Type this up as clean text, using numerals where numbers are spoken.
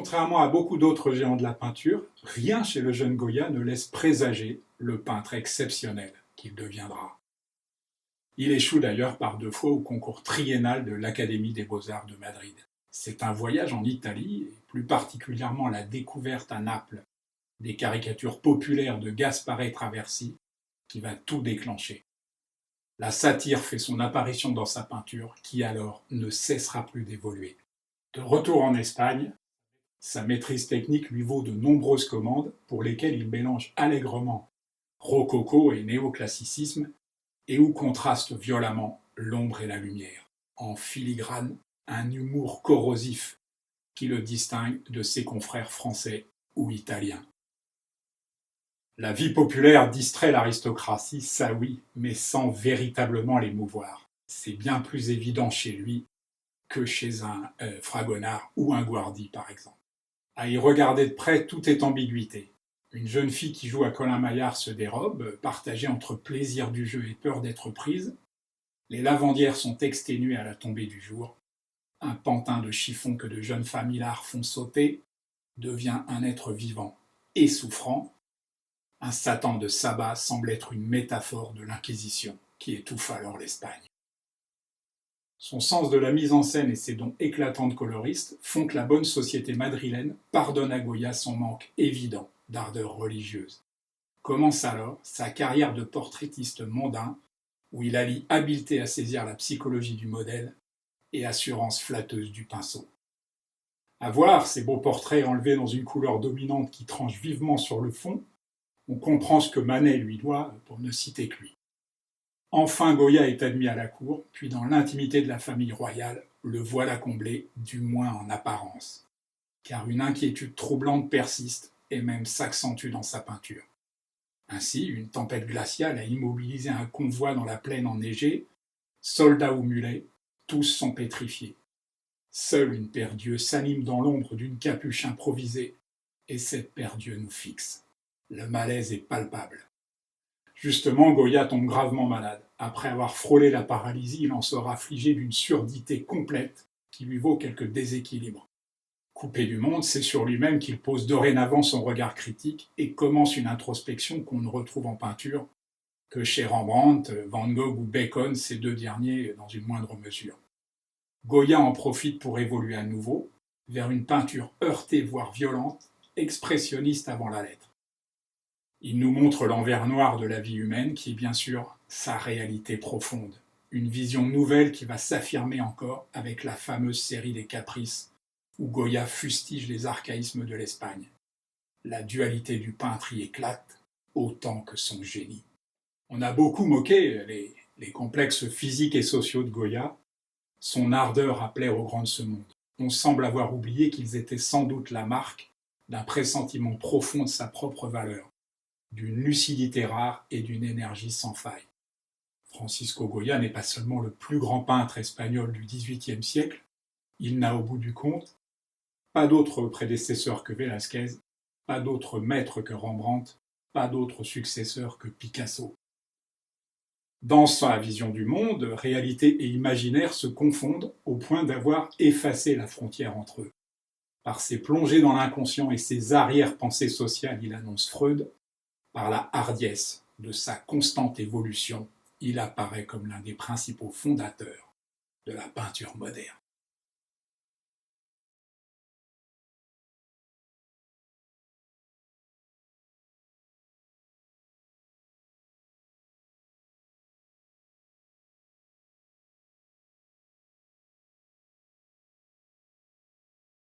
Contrairement à beaucoup d'autres géants de la peinture, rien chez le jeune Goya ne laisse présager le peintre exceptionnel qu'il deviendra. Il échoue d'ailleurs par 2 fois au concours triennal de l'Académie des Beaux-Arts de Madrid. C'est un voyage en Italie, et plus particulièrement la découverte à Naples des caricatures populaires de Gaspare Traversi, qui va tout déclencher. La satire fait son apparition dans sa peinture, qui alors ne cessera plus d'évoluer. De retour en Espagne, sa maîtrise technique lui vaut de nombreuses commandes pour lesquelles il mélange allègrement rococo et néoclassicisme et où contrastent violemment l'ombre et la lumière. En filigrane, un humour corrosif qui le distingue de ses confrères français ou italiens. La vie populaire distrait l'aristocratie, ça oui, mais sans véritablement l'émouvoir. C'est bien plus évident chez lui que chez un Fragonard ou un Guardi, par exemple. À y regarder de près, tout est ambiguïté. Une jeune fille qui joue à Colin Maillard se dérobe, partagée entre plaisir du jeu et peur d'être prise. Les lavandières sont exténuées à la tombée du jour. Un pantin de chiffon que de jeunes femmes hilars font sauter devient un être vivant et souffrant. Un Satan de sabbat semble être une métaphore de l'Inquisition qui étouffe alors l'Espagne. Son sens de la mise en scène et ses dons éclatants de coloriste font que la bonne société madrilène pardonne à Goya son manque évident d'ardeur religieuse. Commence alors sa carrière de portraitiste mondain où il allie habileté à saisir la psychologie du modèle et assurance flatteuse du pinceau. À voir ces beaux portraits enlevés dans une couleur dominante qui tranche vivement sur le fond, on comprend ce que Manet lui doit, pour ne citer que lui. Enfin, Goya est admis à la cour, puis dans l'intimité de la famille royale, le voilà comblé, du moins en apparence. Car une inquiétude troublante persiste et même s'accentue dans sa peinture. Ainsi, une tempête glaciale a immobilisé un convoi dans la plaine enneigée, soldats ou mulets, tous sont pétrifiés. Seule une paire d'yeux s'anime dans l'ombre d'une capuche improvisée, et cette paire d'yeux nous fixe. Le malaise est palpable. Justement, Goya tombe gravement malade. Après avoir frôlé la paralysie, il en sort affligé d'une surdité complète qui lui vaut quelques déséquilibres. Coupé du monde, c'est sur lui-même qu'il pose dorénavant son regard critique et commence une introspection qu'on ne retrouve en peinture que chez Rembrandt, Van Gogh ou Bacon, ces 2 derniers dans une moindre mesure. Goya en profite pour évoluer à nouveau vers une peinture heurtée voire violente, expressionniste avant la lettre. Il nous montre l'envers noir de la vie humaine qui est bien sûr sa réalité profonde, une vision nouvelle qui va s'affirmer encore avec la fameuse série des Caprices où Goya fustige les archaïsmes de l'Espagne. La dualité du peintre y éclate autant que son génie. On a beaucoup moqué les complexes physiques et sociaux de Goya, son ardeur à plaire aux grands de ce monde. On semble avoir oublié qu'ils étaient sans doute la marque d'un pressentiment profond de sa propre valeur, d'une lucidité rare et d'une énergie sans faille. Francisco Goya n'est pas seulement le plus grand peintre espagnol du XVIIIe siècle, il n'a au bout du compte pas d'autre prédécesseur que Velázquez, pas d'autre maître que Rembrandt, pas d'autre successeur que Picasso. Dans sa vision du monde, réalité et imaginaire se confondent au point d'avoir effacé la frontière entre eux. Par ses plongées dans l'inconscient et ses arrière-pensées sociales, il annonce Freud. Par la hardiesse de sa constante évolution, il apparaît comme l'un des principaux fondateurs de la peinture moderne.